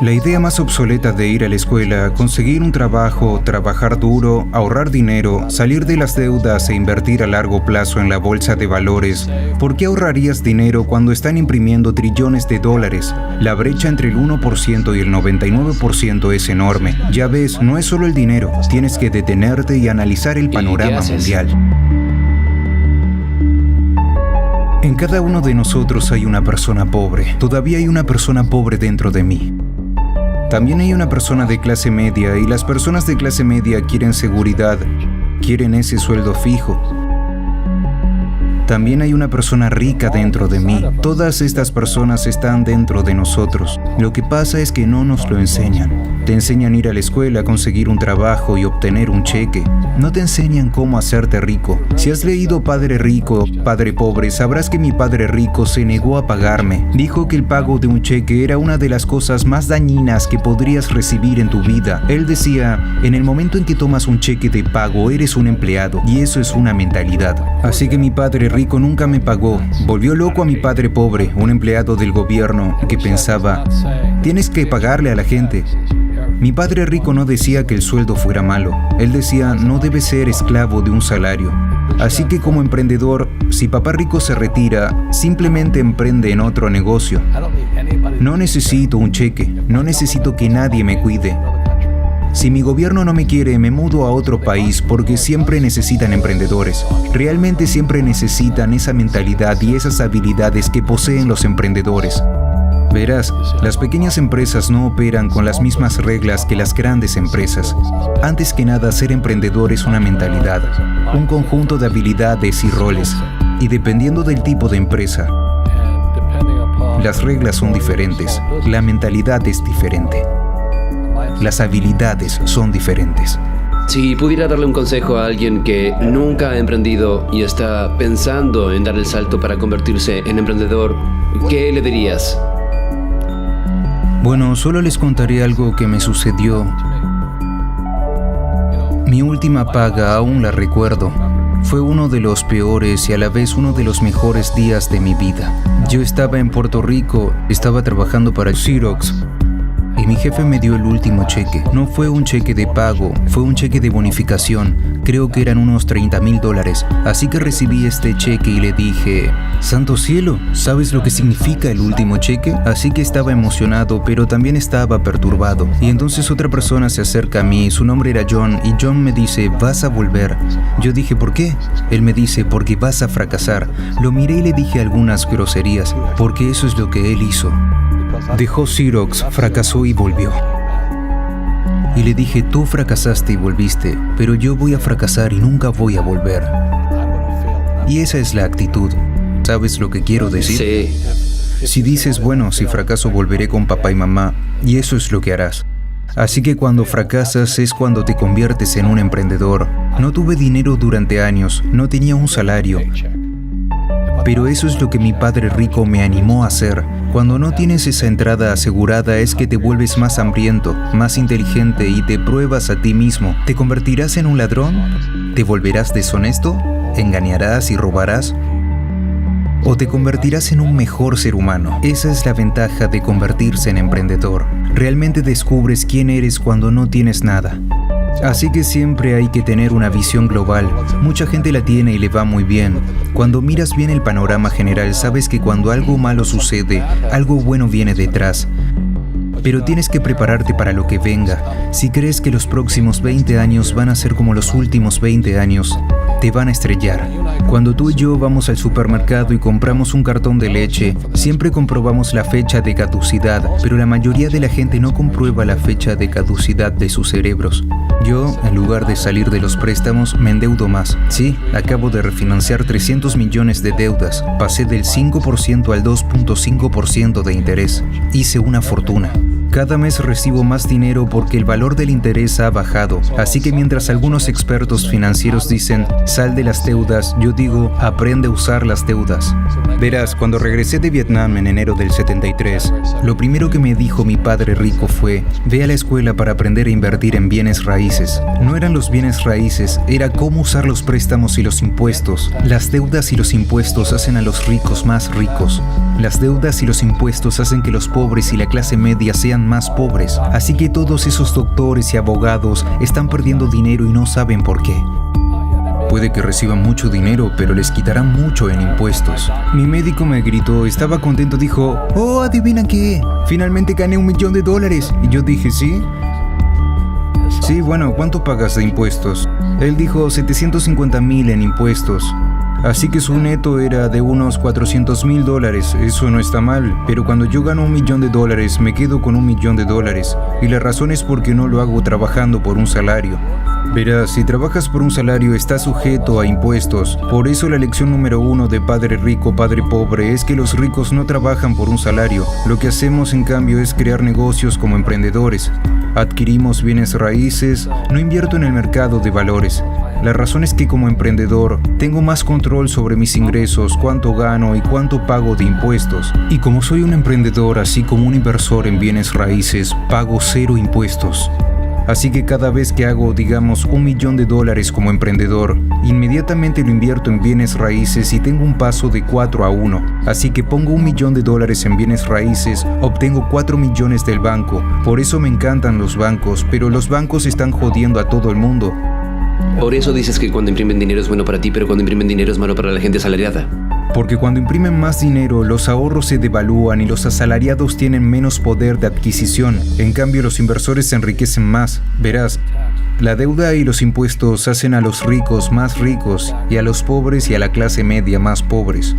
La idea más obsoleta de ir a la escuela, conseguir un trabajo, trabajar duro, ahorrar dinero, salir de las deudas e invertir a largo plazo en la bolsa de valores. ¿Por qué ahorrarías dinero cuando están imprimiendo trillones de dólares? La brecha entre el 1% y el 99% es enorme. Ya ves, no es solo el dinero, tienes que detenerte y analizar el panorama mundial. En cada uno de nosotros hay una persona pobre. Todavía hay una persona pobre dentro de mí. También hay una persona de clase media y las personas de clase media quieren seguridad, quieren ese sueldo fijo. También hay una persona rica dentro de mí. Todas estas personas están dentro de nosotros. Lo que pasa es que no nos lo enseñan. Te enseñan a ir a la escuela, conseguir un trabajo y obtener un cheque. No te enseñan cómo hacerte rico. Si has leído Padre Rico, Padre Pobre, sabrás que mi padre rico se negó a pagarme. Dijo que el pago de un cheque era una de las cosas más dañinas que podrías recibir en tu vida. Él decía, en el momento en que tomas un cheque de pago, eres un empleado, y eso es una mentalidad. Así que mi padre rico nunca me pagó. Volvió loco a mi padre pobre, un empleado del gobierno, que pensaba, tienes que pagarle a la gente. Mi padre rico no decía que el sueldo fuera malo. Él decía, no debes ser esclavo de un salario. Así que como emprendedor, si papá rico se retira, simplemente emprende en otro negocio. No necesito un cheque, no necesito que nadie me cuide. Si mi gobierno no me quiere, me mudo a otro país porque siempre necesitan emprendedores. Realmente siempre necesitan esa mentalidad y esas habilidades que poseen los emprendedores. Verás, las pequeñas empresas no operan con las mismas reglas que las grandes empresas. Antes que nada, ser emprendedor es una mentalidad, un conjunto de habilidades y roles. Y dependiendo del tipo de empresa, las reglas son diferentes, la mentalidad es diferente, las habilidades son diferentes. Si pudiera darle un consejo a alguien que nunca ha emprendido y está pensando en dar el salto para convertirse en emprendedor, ¿qué le dirías? Bueno, solo les contaré algo que me sucedió. Mi última paga aún la recuerdo. Fue uno de los peores y a la vez uno de los mejores días de mi vida. Yo estaba en Puerto Rico, estaba trabajando para Xerox y mi jefe me dio el último cheque. No fue un cheque de pago, fue un cheque de bonificación. Creo que eran unos $30,000. Así que recibí este cheque y le dije, ¡santo cielo! ¿Sabes lo que significa el último cheque? Así que estaba emocionado, pero también estaba perturbado. Y entonces otra persona se acerca a mí, su nombre era John, y John me dice, ¿vas a volver? Yo dije, ¿por qué? Él me dice, porque vas a fracasar. Lo miré y le dije algunas groserías, porque eso es lo que él hizo. Dejó Xerox, fracasó y volvió. Y le dije, tú fracasaste y volviste, pero yo voy a fracasar y nunca voy a volver. Y esa es la actitud. ¿Sabes lo que quiero decir? Sí. Si dices, bueno, si fracaso volveré con papá y mamá, y eso es lo que harás. Así que cuando fracasas es cuando te conviertes en un emprendedor. No tuve dinero durante años, no tenía un salario. Pero eso es lo que mi padre rico me animó a hacer. Cuando no tienes esa entrada asegurada es que te vuelves más hambriento, más inteligente y te pruebas a ti mismo. ¿Te convertirás en un ladrón? ¿Te volverás deshonesto? ¿Engañarás y robarás? ¿O te convertirás en un mejor ser humano? Esa es la ventaja de convertirse en emprendedor. Realmente descubres quién eres cuando no tienes nada. Así que siempre hay que tener una visión global. Mucha gente la tiene y le va muy bien. Cuando miras bien el panorama general, sabes que cuando algo malo sucede, algo bueno viene detrás. Pero tienes que prepararte para lo que venga. Si crees que los próximos 20 años van a ser como los últimos 20 años, te van a estrellar. Cuando tú y yo vamos al supermercado y compramos un cartón de leche, siempre comprobamos la fecha de caducidad, pero la mayoría de la gente no comprueba la fecha de caducidad de sus cerebros. Yo, en lugar de salir de los préstamos, me endeudo más. Sí, acabo de refinanciar 300 millones de deudas. Pasé del 5% al 2.5% de interés. Hice una fortuna. Cada mes recibo más dinero porque el valor del interés ha bajado. Así que mientras algunos expertos financieros dicen, sal de las deudas, yo digo, aprende a usar las deudas. Verás, cuando regresé de Vietnam en enero del 73, lo primero que me dijo mi padre rico fue, ve a la escuela para aprender a invertir en bienes raíces. No eran los bienes raíces, era cómo usar los préstamos y los impuestos. Las deudas y los impuestos hacen a los ricos más ricos. Las deudas y los impuestos hacen que los pobres y la clase media sean están más pobres. Así que todos esos doctores y abogados están perdiendo dinero y no saben por qué. Puede que reciban mucho dinero, pero les quitarán mucho en impuestos. Mi médico me gritó, estaba contento, dijo, «Oh, ¿adivina qué? Finalmente gané $1 millón. Y yo dije, ¿sí? Sí, bueno, ¿cuánto pagas de impuestos? Él dijo 750,000 en impuestos. Así que su neto era de unos $400,000. Eso no está mal, pero cuando yo gano $1 millón, me quedo con $1 millón. Y la razón es porque no lo hago trabajando por un salario. Verás, si trabajas por un salario estás sujeto a impuestos. Por eso la lección número 1 de Padre Rico, Padre Pobre es que los ricos no trabajan por un salario. Lo que hacemos en cambio es crear negocios como emprendedores. Adquirimos bienes raíces, no invierto en el mercado de valores. La razón es que como emprendedor tengo más control sobre mis ingresos, cuánto gano y cuánto pago de impuestos. Y como soy un emprendedor, así como un inversor en bienes raíces, pago 0 impuestos. Así que cada vez que hago, digamos, $1 millón como emprendedor, inmediatamente lo invierto en bienes raíces y tengo un paso de 4 a 1. Así que pongo $1 millón en bienes raíces, obtengo 4 millones del banco. Por eso me encantan los bancos, pero los bancos están jodiendo a todo el mundo. Por eso dices que cuando imprimen dinero es bueno para ti, pero cuando imprimen dinero es malo para la gente asalariada. Porque cuando imprimen más dinero, los ahorros se devalúan y los asalariados tienen menos poder de adquisición. En cambio, los inversores se enriquecen más. Verás, la deuda y los impuestos hacen a los ricos más ricos y a los pobres y a la clase media más pobres.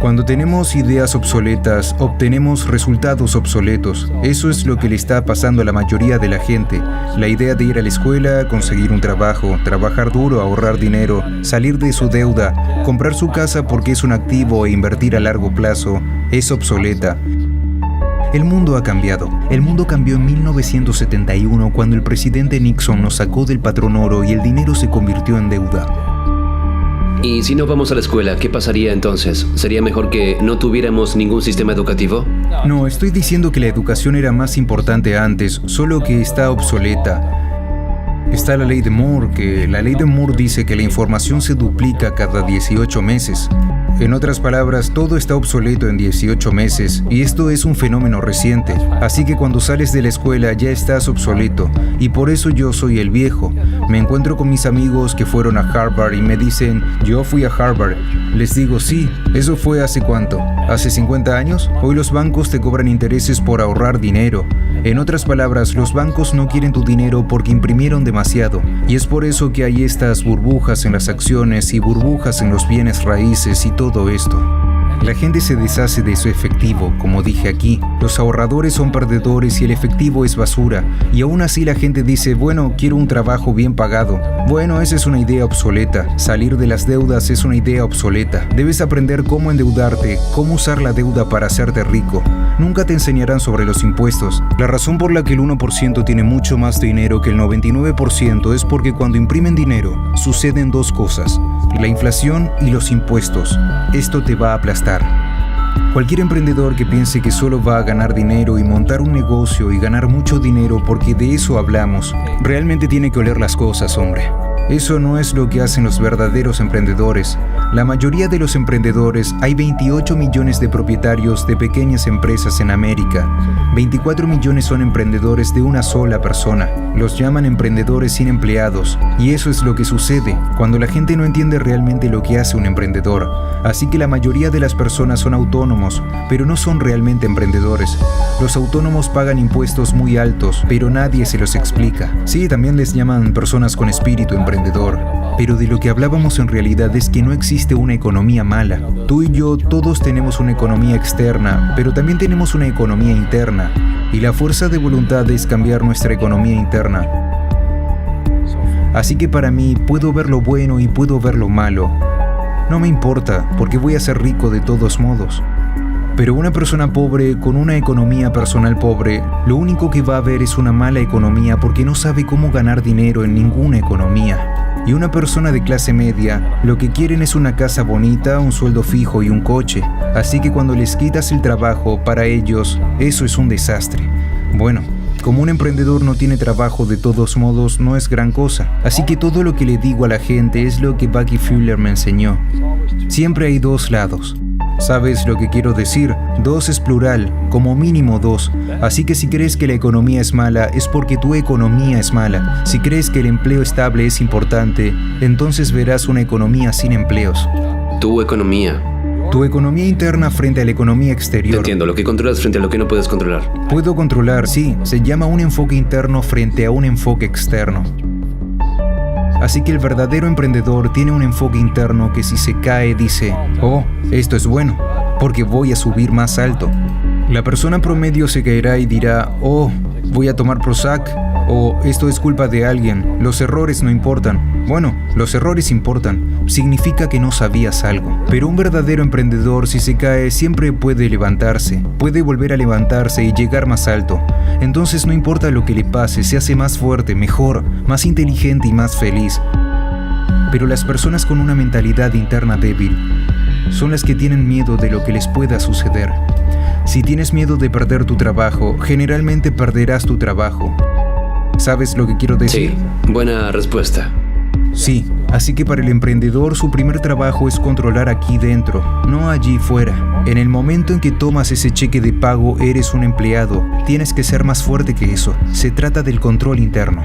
Cuando tenemos ideas obsoletas, obtenemos resultados obsoletos. Eso es lo que le está pasando a la mayoría de la gente. La idea de ir a la escuela, conseguir un trabajo, trabajar duro, ahorrar dinero, salir de su deuda, comprar su casa porque es un activo e invertir a largo plazo, es obsoleta. El mundo ha cambiado. El mundo cambió en 1971 cuando el presidente Nixon nos sacó del patrón oro y el dinero se convirtió en deuda. Y si no vamos a la escuela, ¿qué pasaría entonces? ¿Sería mejor que no tuviéramos ningún sistema educativo? No, estoy diciendo que la educación era más importante antes, solo que está obsoleta. Está la ley de Moore, que la ley de Moore dice que la información se duplica cada 18 meses. En otras palabras, todo está obsoleto en 18 meses, y esto es un fenómeno reciente. Así que cuando sales de la escuela ya estás obsoleto, y por eso yo soy el viejo. Me encuentro con mis amigos que fueron a Harvard y me dicen, yo fui a Harvard. Les digo, sí, ¿eso fue hace cuánto? ¿Hace 50 años? Hoy los bancos te cobran intereses por ahorrar dinero. En otras palabras, los bancos no quieren tu dinero porque imprimieron demasiado. Y es por eso que hay estas burbujas en las acciones y burbujas en los bienes raíces y todo esto. La gente se deshace de su efectivo, como dije aquí. Los ahorradores son perdedores y el efectivo es basura. Y aún así la gente dice, bueno, quiero un trabajo bien pagado. Bueno, esa es una idea obsoleta. Salir de las deudas es una idea obsoleta. Debes aprender cómo endeudarte, cómo usar la deuda para hacerte rico. Nunca te enseñarán sobre los impuestos. La razón por la que el 1% tiene mucho más dinero que el 99% es porque cuando imprimen dinero, suceden dos cosas: la inflación y los impuestos. Esto te va a aplastar. Cualquier emprendedor que piense que solo va a ganar dinero y montar un negocio y ganar mucho dinero porque de eso hablamos, realmente tiene que oler las cosas, hombre. Eso no es lo que hacen los verdaderos emprendedores. La mayoría de los emprendedores, hay 28 millones de propietarios de pequeñas empresas en América. 24 millones son emprendedores de una sola persona. Los llaman emprendedores sin empleados. Y eso es lo que sucede cuando la gente no entiende realmente lo que hace un emprendedor. Así que la mayoría de las personas son autónomos, pero no son realmente emprendedores. Los autónomos pagan impuestos muy altos, pero nadie se los explica. Sí, también les llaman personas con espíritu emprendedor. Pero de lo que hablábamos en realidad es que no existe una economía mala. Tú y yo todos tenemos una economía externa, pero también tenemos una economía interna. Y la fuerza de voluntad es cambiar nuestra economía interna. Así que para mí puedo ver lo bueno y puedo ver lo malo. No me importa, porque voy a ser rico de todos modos. Pero una persona pobre con una economía personal pobre, lo único que va a ver es una mala economía porque no sabe cómo ganar dinero en ninguna economía. Y una persona de clase media, lo que quieren es una casa bonita, un sueldo fijo y un coche. Así que cuando les quitas el trabajo, para ellos, eso es un desastre. Bueno, como un emprendedor no tiene trabajo de todos modos, no es gran cosa. Así que todo lo que le digo a la gente es lo que Bucky Fuller me enseñó. Siempre hay dos lados. ¿Sabes lo que quiero decir? 2 es plural, como mínimo 2. Así que si crees que la economía es mala, es porque tu economía es mala. Si crees que el empleo estable es importante, entonces verás una economía sin empleos. Tu economía. Tu economía interna frente a la economía Te exterior. entiendo, lo que controlas frente a lo que no puedes controlar. Puedo controlar, sí, se llama un enfoque interno frente a un enfoque externo. Así que el verdadero emprendedor tiene un enfoque interno que si se cae dice, oh, esto es bueno, porque voy a subir más alto. La persona promedio se caerá y dirá, oh, voy a tomar Prozac, o esto es culpa de alguien, los errores no importan. Bueno, los errores importan, significa que no sabías algo. Pero un verdadero emprendedor, si se cae, siempre puede levantarse, puede volver a levantarse y llegar más alto. Entonces no importa lo que le pase, se hace más fuerte, mejor, más inteligente y más feliz. Pero las personas con una mentalidad interna débil son las que tienen miedo de lo que les pueda suceder. Si tienes miedo de perder tu trabajo, generalmente perderás tu trabajo. ¿Sabes lo que quiero decir? Sí, buena respuesta. Sí, así que para el emprendedor su primer trabajo es controlar aquí dentro, no allí fuera. En el momento en que tomas ese cheque de pago eres un empleado, tienes que ser más fuerte que eso. Se trata del control interno.